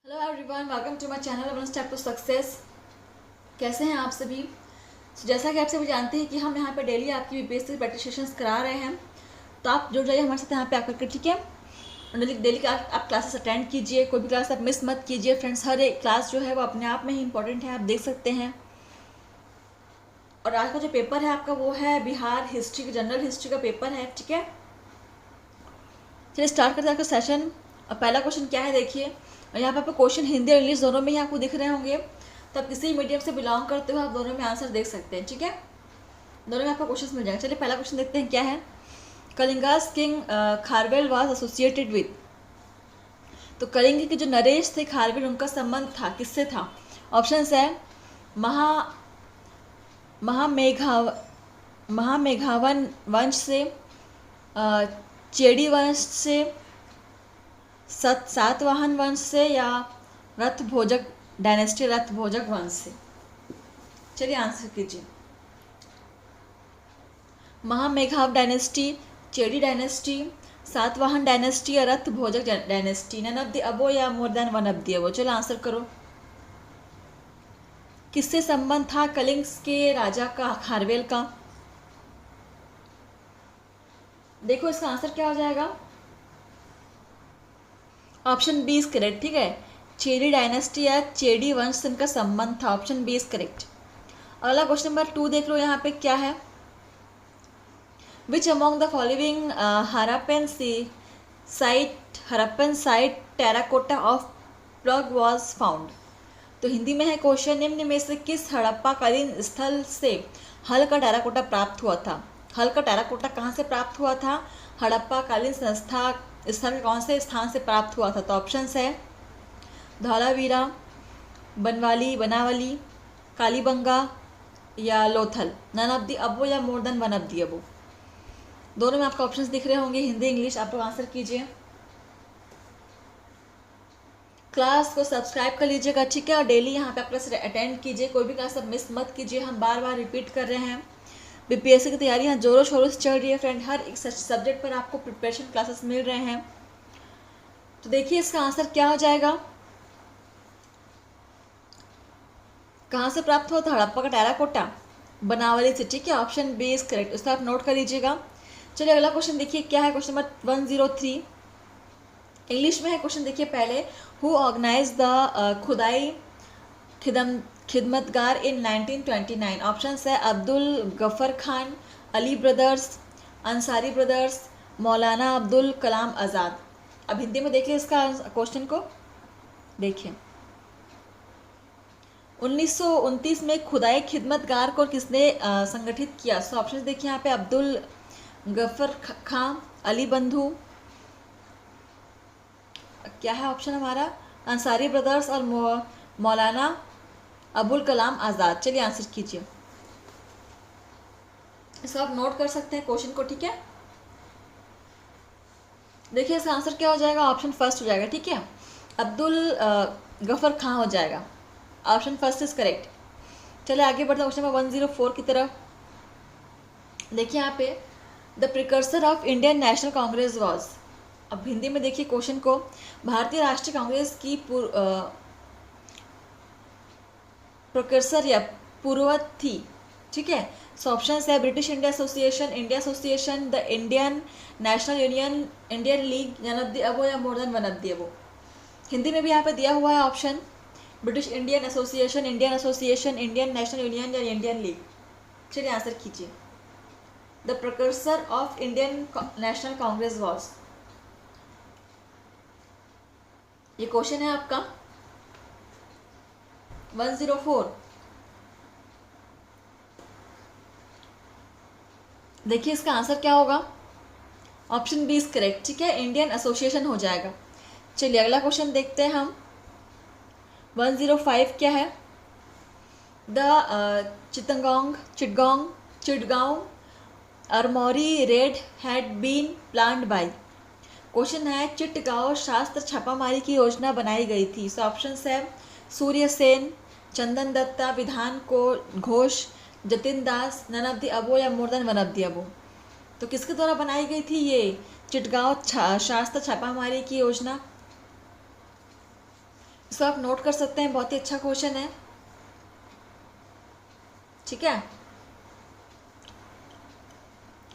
Hello everyone, welcome to my channel one step to success. कैसे हैं आप सभी? जैसा कि आप सभी जानते हैं कि हम यहाँ पे डेली आपकी बेसिक प्रैक्टिस सेशंस करा रहे हैं, तो आप जुड़ जाइए हमारे साथ यहाँ पे आकर के, ठीक है। डेली डेली का आप क्लासेस अटेंड कीजिए, कोई भी क्लास आप मिस मत कीजिए फ्रेंड्स। हर एक क्लास जो है वो अपने आप में ही इंपॉर्टेंट है, आप देख सकते हैं। और आज का जो पेपर है आपका वो है बिहार हिस्ट्री का, जनरल हिस्ट्री का पेपर है, ठीक है। चलिए स्टार्ट करते हैं आपका सेशन। और पहला क्वेश्चन क्या है देखिए, और यहाँ पे आपको क्वेश्चन हिंदी और इंग्लिश दोनों में ही आपको दिख रहे होंगे, तो आप किसी मीडियम से बिलोंग करते हो आप दोनों में आंसर देख सकते हैं, ठीक है। दोनों में आपको क्वेश्चन मिल जाएगा। चलिए पहला क्वेश्चन देखते हैं क्या है। Kalinga's king Kharavela was associated with, तो कलिंग के जो नरेश थे खारवेल, उनका संबंध था किससे था? ऑप्शन है महा महामेघाव महामेघावन वंश से, चेडी वंश से, सातवाहन वंश से, या रथभोजक डायनेस्टी, रथभोजक वंश से। चलिए आंसर कीजिए। Mahameghava dynasty, Chedi dynasty, Satavahana dynasty या Rathbhojak dynasty. None of the above या more than one of the above. चलो आंसर करो। किससे संबंध था कलिंग के राजा का, खारवेल का? देखो इसका आंसर क्या हो जाएगा। ऑप्शन बी इज करेक्ट, ठीक है। चेडी डायनेस्टी या चेडी वंश से इनका संबंध था, ऑप्शन बी इज करेक्ट। अगला क्वेश्चन नंबर 2 देख लो, यहाँ पे क्या है। Which among the following Harappan site terracotta of plug was found. तो हिंदी में है क्वेश्चन, निम्न में से किस हड़प्पाकालीन स्थल से हल का टेराकोटा प्राप्त हुआ था? हल का टेराकोटा कहाँ से प्राप्त हुआ था? हड़प्पाकालीन संस्था स्थल के कौन से स्थान से प्राप्त हुआ था? तो ऑप्शंस है धौलावीरा, बनावली, कालीबंगा या Lothal. None of the above या more than one of the above. दोनों में आपको ऑप्शंस दिख रहे होंगे, हिंदी इंग्लिश। आप लोग आंसर कीजिए। क्लास को सब्सक्राइब कर लीजिएगा, ठीक है। और डेली यहाँ पे आप क्लास अटेंड कीजिए, कोई भी क्लास आप मिस मत कीजिए। हम बार बार रिपीट कर रहे हैं। बीपीएससी की तैयारी यहाँ जोरों शोरों से चल रही है फ्रेंड। हर एक सब्जेक्ट पर आपको प्रिपरेशन क्लासेस मिल रहे हैं। तो देखिए इसका आंसर क्या हो जाएगा। कहाँ से प्राप्त हुआ था? हड़प्पा का टेराकोटा, बनावली से, ठीक है। ऑप्शन बी इज करेक्ट, उसका आप नोट कर लीजिएगा। चलिए अगला क्वेश्चन देखिए क्या है। क्वेश्चन नंबर 103 इंग्लिश में है क्वेश्चन, देखिए पहले। हु ऑर्गेनाइज द खुदाई खिदमतगार इन 1929। ऑप्शन है Abdul Gruffudd Khan, Ali brothers, Ansari brothers, मौलाना अब्दुल कलाम आज़ाद। अब हिंदी में देखिए इसका क्वेश्चन को देखिए। 1929 में खुदाई खिदमतगार को किसने संगठित किया? सो ऑप्शन देखिए यहाँ पे अब्दुल गफर खां, अली बंधु, क्या है ऑप्शन हमारा, अंसारी ब्रदर्स और मौलाना अबुल कलाम आज़ाद। चलिए आंसर कीजिए। इसको आप नोट कर सकते हैं क्वेश्चन को, ठीक है। देखिए इसका आंसर क्या हो जाएगा। ऑप्शन फर्स्ट हो जाएगा, ठीक है। अब्दुल गफर खां हो जाएगा। Option first is correct. चलिए आगे बढ़ते हैं क्वेश्चन नंबर 104 की तरफ। देखिए यहाँ पे the precursor of Indian National Congress was. अब हिंदी में देखिए क्वेश्चन को। भारतीय राष्ट्रीय कांग्रेस की प्रिकर्सर या पूर्वत थी, ठीक है। सो ऑप्शन है British India Association, India Association, the Indian National Union, Indian League, none of the above या more than one of the above. Hindi में भी यहाँ पे दिया हुआ है option British Indian Association, Indian National Union या इंडियन लीग। चलिए आंसर कीजिए। The precursor of Indian National Congress was, ये क्वेश्चन है आपका 104। देखिए इसका आंसर क्या होगा। ऑप्शन बी इज करेक्ट, ठीक है। इंडियन एसोसिएशन हो जाएगा। चलिए अगला क्वेश्चन देखते हैं हम। 105 क्या है। The Chittagong armoury raid had been planned by. Question है चिटगांव शास्त्र छापामारी की योजना बनाई गई थी। सो ऑप्शन है सूर्य सेन, चंदन दत्ता, विधान को घोष, जतिन दास, नन ऑफ द अबो या more than one of the अबो। तो किसके द्वारा बनाई गई थी ये चिटगांव शास्त्र छापामारी की योजना? इसको आप नोट कर सकते हैं, बहुत ही अच्छा क्वेश्चन है। ठीक है,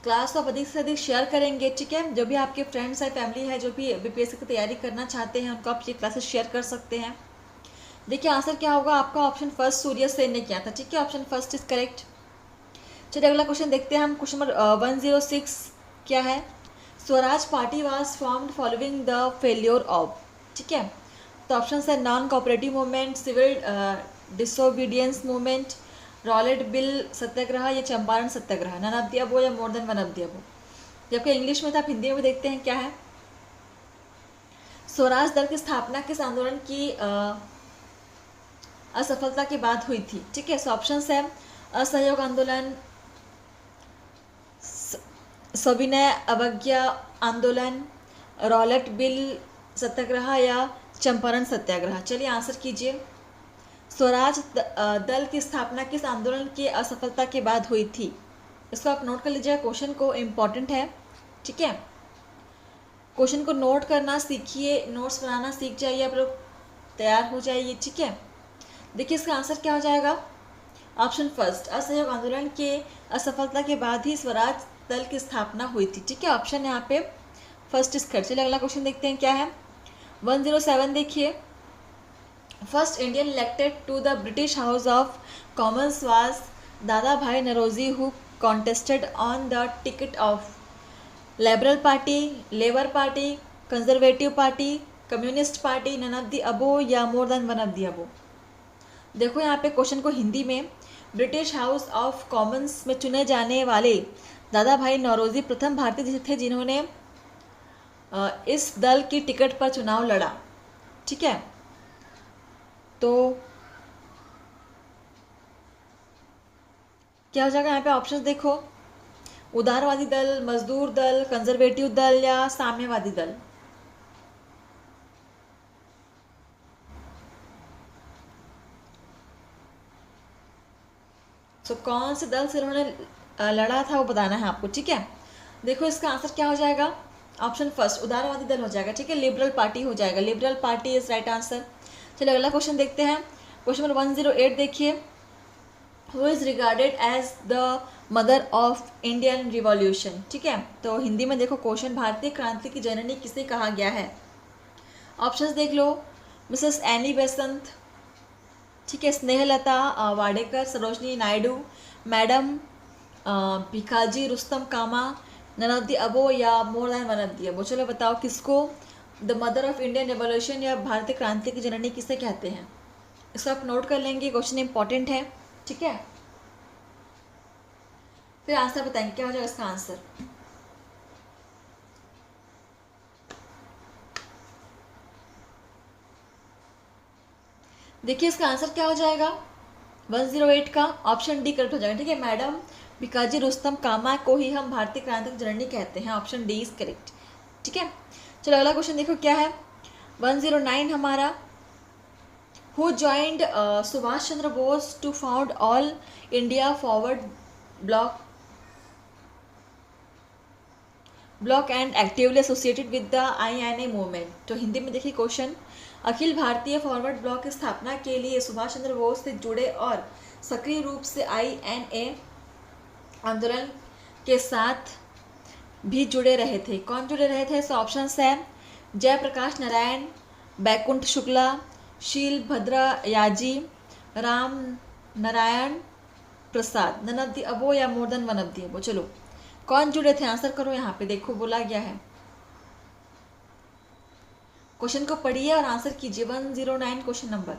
क्लास को आप अधिक से अधिक शेयर करेंगे। ठीक है, जो भी आपके फ्रेंड्स है, फैमिली है, जो भी बीपीएससी की तैयारी करना चाहते हैं, उनको आप ये क्लासेस शेयर कर सकते हैं। देखिए आंसर क्या होगा आपका, ऑप्शन फर्स्ट सूर्य सेन ने किया था। ठीक है, ऑप्शन फर्स्ट इज करेक्ट। चलिए अगला क्वेश्चन देखते हैं हम। क्वेश्चन नंबर 106 क्या है, Swaraj party was formed following the failure of. ठीक है, तो ऑप्शन है non cooperative movement, civil disobedience movement, Rowlatt bill satyagraha या Champaran satyagraha. None of the above या more than one of the above. जबकि इंग्लिश में था, आप हिंदी में भी देखते हैं क्या है। स्वराज दल की स्थापना किस आंदोलन की असफलता के बाद हुई थी। ठीक है, सो ऑप्शन है असहयोग आंदोलन, सविनय अवज्ञा आंदोलन, रॉलेट बिल सत्याग्रह या चंपारण सत्याग्रह। चलिए आंसर कीजिए। स्वराज दल की स्थापना किस आंदोलन की असफलता के बाद हुई थी। इसको आप नोट कर लीजिए, क्वेश्चन को इम्पॉर्टेंट है। ठीक है, क्वेश्चन को नोट करना सीखिए, नोट्स बनाना सीख जाइए, आप लोग तैयार हो जाइए। ठीक है, देखिए इसका आंसर क्या हो जाएगा, ऑप्शन फर्स्ट असहयोग आंदोलन के असफलता के बाद ही स्वराज दल की स्थापना हुई थी। ठीक है, ऑप्शन यहाँ पे फर्स्ट इस कर। चलिए अगला क्वेश्चन देखते हैं क्या है। 107 देखिए, first Indian elected to the British House of Commons was Dadabhai Naoroji, who contested on the ticket of Liberal Party, Labour Party, Conservative Party, Communist Party, none of the above या more than one of the above. देखो यहाँ पे question को हिंदी में, British House of Commons में चुने जाने वाले दादा भाई नौरोजी प्रथम भारतीय थे जिन्होंने इस दल की टिकट पर चुनाव लड़ा। ठीक है, तो क्या हो जाएगा यहाँ पे, ऑप्शन देखो, उदारवादी दल, मजदूर दल, कंजर्वेटिव दल या साम्यवादी दल। तो कौन से दल से उन्होंने लड़ा था वो बताना है आपको। ठीक है, देखो इसका आंसर क्या हो जाएगा, ऑप्शन फर्स्ट उदारवादी दल हो जाएगा। ठीक है, लिबरल पार्टी हो जाएगा, liberal party is right answer. चलिए अगला क्वेश्चन देखते हैं। क्वेश्चन नंबर 108 देखिए, who is regarded as the mother of Indian revolution. ठीक है, तो हिंदी में देखो क्वेश्चन, भारतीय क्रांति की जननी किसे कहा गया है। ऑप्शंस देख लो, मिसेस एनी बेसंत, ठीक है, Snehlata Wadekar, Sarojini Naidu, madam Bhikaiji Rustom Cama, none of the above या more than one of the above. चलो बताओ किसको the mother of Indian revolution या भारतीय क्रांति की जननी किसे कहते हैं। इसको आप नोट कर लेंगे, क्वेश्चन इंपॉर्टेंट है। ठीक है, फिर आंसर बताएंगे क्या हो जाएगा इसका आंसर। देखिए इसका आंसर क्या हो जाएगा, 108 का ऑप्शन डी करेक्ट हो जाएगा। ठीक है, मैडम भिकाजी रुस्तम कामा को ही हम भारतीय क्रांति की जननी कहते हैं, ऑप्शन डी इज करेक्ट। ठीक है, चलो अगला क्वेश्चन देखो क्या है। 109 हमारा, who joined Subhas Chandra Bose to found All India Forward Bloc and actively associated with the INA movement. तो हिंदी में देखिए question, Akhil Bharatiya forward block की स्थापना के लिए सुभाष चंद्र बोस से जुड़े और सक्रिय रूप से INA आंदोलन के साथ भी जुड़े रहे थे। कौन जुड़े रहे थे, सो ऑप्शन है जयप्रकाश नारायण, बैकुंठ शुक्ला, शील भद्रा याजी, Ram Narayan Prasad, none of the above या more than one of the above. चलो कौन जुड़े थे, आंसर करो। यहाँ पे देखो बोला गया है, क्वेश्चन को पढ़िए और आंसर कीजिए। 109 क्वेश्चन नंबर,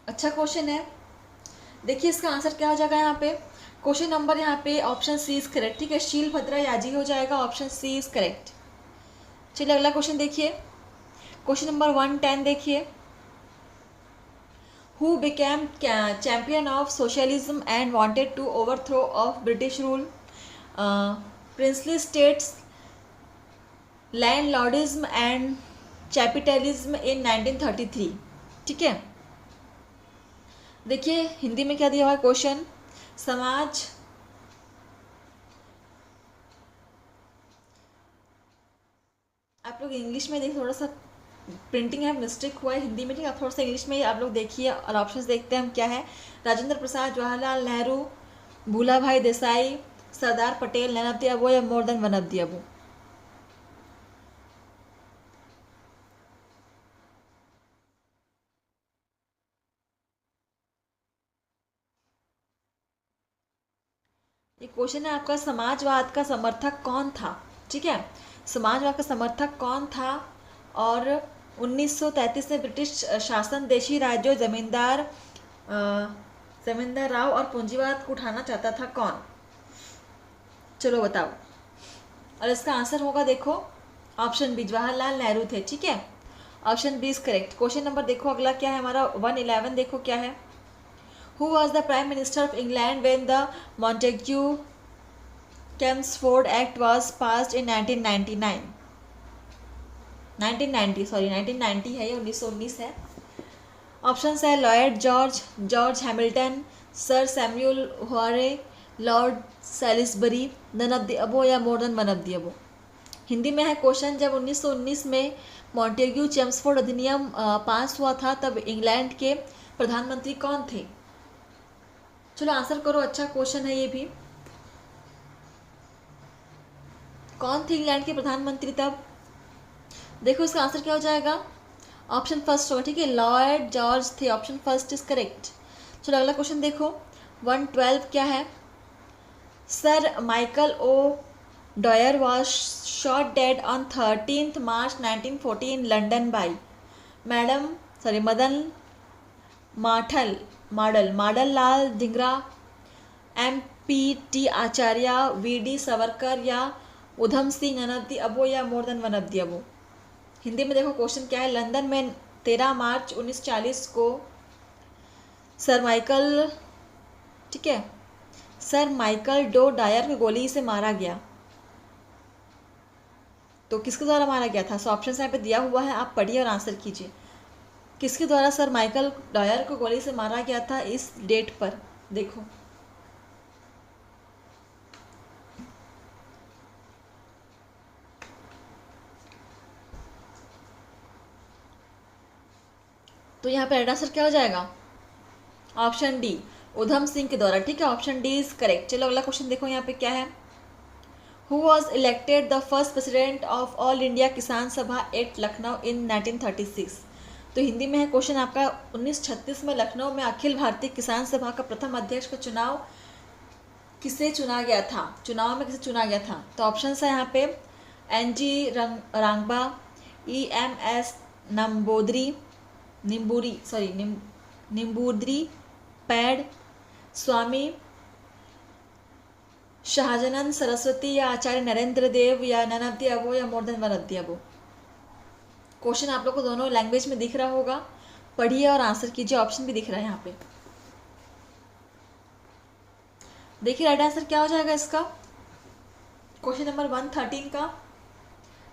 अच्छा क्वेश्चन है। देखिए इसका आंसर क्या हो जाएगा यहाँ पे, क्वेश्चन नंबर यहाँ पे ऑप्शन सी इज करेक्ट। ठीक है, शील भद्रा याजी हो जाएगा, ऑप्शन सी इज करेक्ट। चलिए अगला क्वेश्चन देखिए, क्वेश्चन नंबर 110 देखिए, who became champion of socialism and wanted to overthrow of British rule, princely states, landlordism and capitalism इन 1933। ठीक है, देखिए हिंदी में क्या दिया हुआ है क्वेश्चन, समाज आप लोग इंग्लिश में देखिए, थोड़ा सा प्रिंटिंग है मिस्टेक हुआ है हिंदी में, ठीक है। आप थोड़ा सा इंग्लिश में आप लोग देखिए और ऑप्शंस देखते हैं हम क्या है। राजेंद्र प्रसाद, जवाहरलाल नेहरू, भूला भाई देसाई, सरदार पटेल, नैन ऑफ द अबो या more than one of the अबो। ये क्वेश्चन है आपका, समाजवाद का समर्थक कौन था, ठीक है। समाजवाद का समर्थक कौन था और 1933 में ब्रिटिश शासन देशी राज्यों जमींदार राव और पूंजीवाद को उठाना चाहता था कौन, चलो बताओ। और इसका आंसर होगा देखो ऑप्शन बी, जवाहरलाल नेहरू थे, ठीक है। Option B is correct. Question number देखो अगला क्या है हमारा 111, देखो क्या है। Who was the Prime Minister of England when the Montagu-Chelmsford Act was passed in 1999? 1990 है, ये 1919 है। ऑप्शन है Lloyd George, George Hamilton, sir Samuel Hoare, Lord Salisbury, none of the above या more than one of the above. Hindi में है question, जब 1919 में Montagu Chelmsford अधिनियम पास हुआ था तब इंग्लैंड के प्रधानमंत्री कौन थे। चलो आंसर करो, अच्छा क्वेश्चन है ये भी। कौन थे इंग्लैंड के प्रधानमंत्री तब, देखो इसका आंसर क्या हो जाएगा, ऑप्शन फर्स्ट होगा, ठीक है। लॉर्ड जॉर्ज थे, ऑप्शन फर्स्ट इज करेक्ट। चलो अगला क्वेश्चन देखो 112 क्या है। Sir Michael O Dwyer was shot dead on 13 March 1940 in London by Madan माडल Lal Dhingra, MP T Acharya, VD Savarkar या Udham Singh, none of the above या more than one of the above. Hindi में देखो क्वेश्चन क्या है। लंदन में 13 मार्च 1940 को सर माइकल, ठीक है, सर माइकल डो डायर की गोली से मारा गया, तो किसके द्वारा मारा गया था। सो ऑप्शन यहाँ पे दिया हुआ है, आप पढ़िए और आंसर कीजिए। किसके द्वारा सर माइकल डॉयर को गोली से मारा गया था इस डेट पर, देखो। तो यहाँ पे राइट आंसर क्या हो जाएगा, ऑप्शन डी, उधम सिंह के द्वारा, ठीक है। Option D is correct. चलो अगला क्वेश्चन देखो यहाँ पे क्या है। Who was elected the first president of all India किसान सभा एट लखनऊ इन 1936। तो हिंदी में है क्वेश्चन आपका, 1936 में लखनऊ में अखिल भारतीय किसान सभा का प्रथम अध्यक्ष का चुनाव किसे चुना गया था, चुनाव में किसे चुना गया था। तो ऑप्शन है यहाँ पे NG रांगबा, EMS निम्बूद्री पैड, स्वामी शाहजानंद सरस्वती या आचार्य नरेंद्र देव या नन ऑफ द अबो या more than one of the above. Question आप लोग को दोनों लैंग्वेज में दिख रहा होगा, पढ़िए और आंसर कीजिए। ऑप्शन भी दिख रहा है यहाँ पे, देखिए राइट आंसर क्या हो जाएगा इसका, क्वेश्चन नंबर 113 का।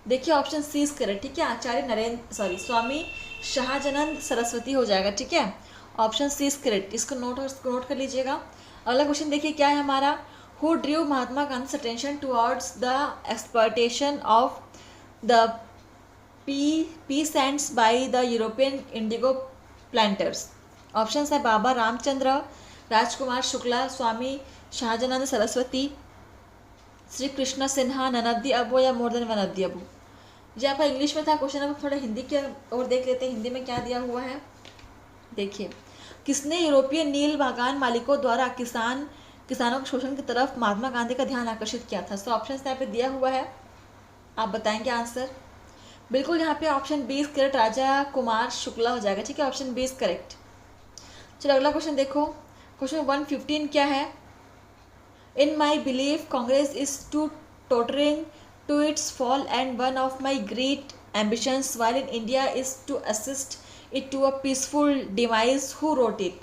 देखिए ऑप्शन सी इज करेक्ट, ठीक है। आचार्य स्वामी शाहजानंद सरस्वती हो जाएगा, ठीक है। ऑप्शन सी इज करेक्ट, इसको नोट कर लीजिएगा। अगला क्वेश्चन देखिए क्या है हमारा। Who drew Mahatma Gandhi attention towards the exploitation of the peasants by the European indigo planters. Option है Baba Ramchandra, Rajkumar Shukla, Swami Sahajanand Saraswati, Shri Krishna Sinha, none of the above या more than one of the above. जो आपका इंग्लिश में था क्वेश्चन, अब थोड़ा हिंदी के और देख लेते हैं। हिंदी में क्या दिया हुआ है, देखिए। किसने यूरोपीय नील बागान मालिकों द्वारा किसानों के शोषण की तरफ महात्मा गांधी का ध्यान आकर्षित किया था। सो ऑप्शन यहाँ पे दिया हुआ है, आप बताएंगे आंसर। बिल्कुल यहाँ पे option B is correct, Raja Kumar Shukla हो जाएगा, ठीक है। Option B is correct. चलो अगला क्वेश्चन देखो, क्वेश्चन 115 क्या है। In my believe Congress is to tottering to its fall and one of my great ambitions while in India is to assist it to a peaceful device, who wrote it.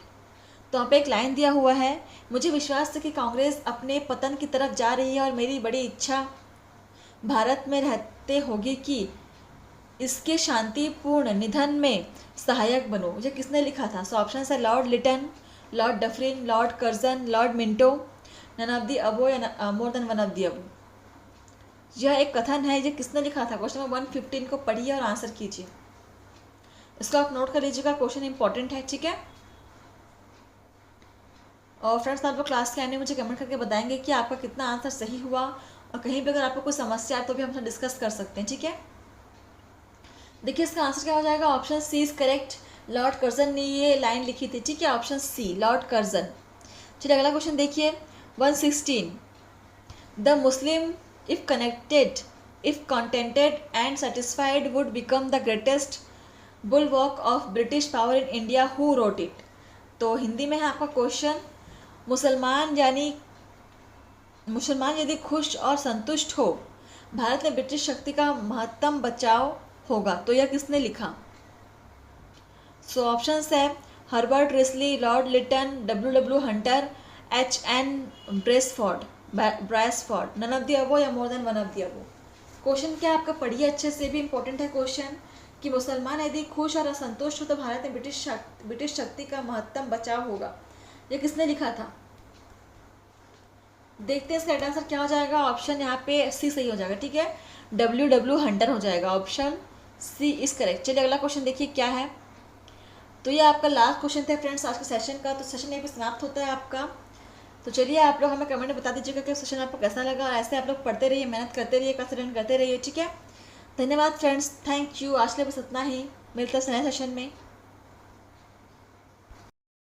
तो यहाँ पे एक line दिया हुआ है, मुझे विश्वास है कि कांग्रेस अपने पतन की तरफ जा रही है और मेरी बड़ी इच्छा भारत में रहते होगी कि इसके शांतिपूर्ण निधन में सहायक बनो। मुझे किसने लिखा था। सो ऑप्शन है Lord Lytton, Lord Dufferin, Lord Curzon, Lord Minto, none of the above या more than one of the above. यह एक कथन है, ये किसने लिखा था। क्वेश्चन नंबर 115 को पढ़िए और आंसर कीजिए। इसको आप नोट कर लीजिएगा, क्वेश्चन इंपॉर्टेंट है, ठीक है। और फ्रेंड्स आप लोग क्लास के आने मुझे कमेंट करके बताएंगे कि आपका कितना आंसर सही हुआ, और कहीं भी अगर आपको कोई समस्या है तो भी हमसे डिस्कस कर सकते हैं, ठीक है। देखिए इसका आंसर क्या हो जाएगा, option C is correct. Lord Curzon ने ये लाइन लिखी थी, ठीक है, ऑप्शन सी लॉर्ड कर्जन। चलिए अगला क्वेश्चन देखिए 116। The Muslim if connected if contented and satisfied would become the greatest bulwark of British power in India, who wrote it. तो हिंदी में है आपका क्वेश्चन, मुसलमान यदि खुश और संतुष्ट हो, भारत में ब्रिटिश शक्ति का महत्तम बचाव होगा, तो यह किसने लिखा। सो ऑप्शंस है Herbert Risley, Lord Lytton, W Hunter, H N. Brailsford, none of the above या more than one of the above. Question क्या आपका पढ़िए अच्छे से, भी इंपॉर्टेंट है क्वेश्चन, कि मुसलमान यदि खुश और असंतुष्ट हो तो भारत में ब्रिटिश शक्ति का महत्तम बचाव होगा, ये किसने लिखा था। देखते हैं इसका राइट आंसर क्या हो जाएगा। ऑप्शन यहाँ पे सी सही हो जाएगा, ठीक है, डब्ल्यू हंटर हो जाएगा, ऑप्शन सी इज करेक्ट। चलिए अगला क्वेश्चन देखिए क्या है। तो ये आपका लास्ट क्वेश्चन था फ्रेंड्स आज के सेशन का, तो सेशन यहीं पे समाप्त होता है आपका। तो चलिए आप लोग हमें कमेंट में बता दीजिएगा कि सेशन आपको कैसा लगा, और ऐसे आप लोग पढ़ते रहिए, मेहनत करते रहिए, क्लास अटेंड करते रहिए, ठीक है। धन्यवाद फ्रेंड्स, थैंक यू। आज के लिए बस इतना ही, मिलते हैं नए सेशन में।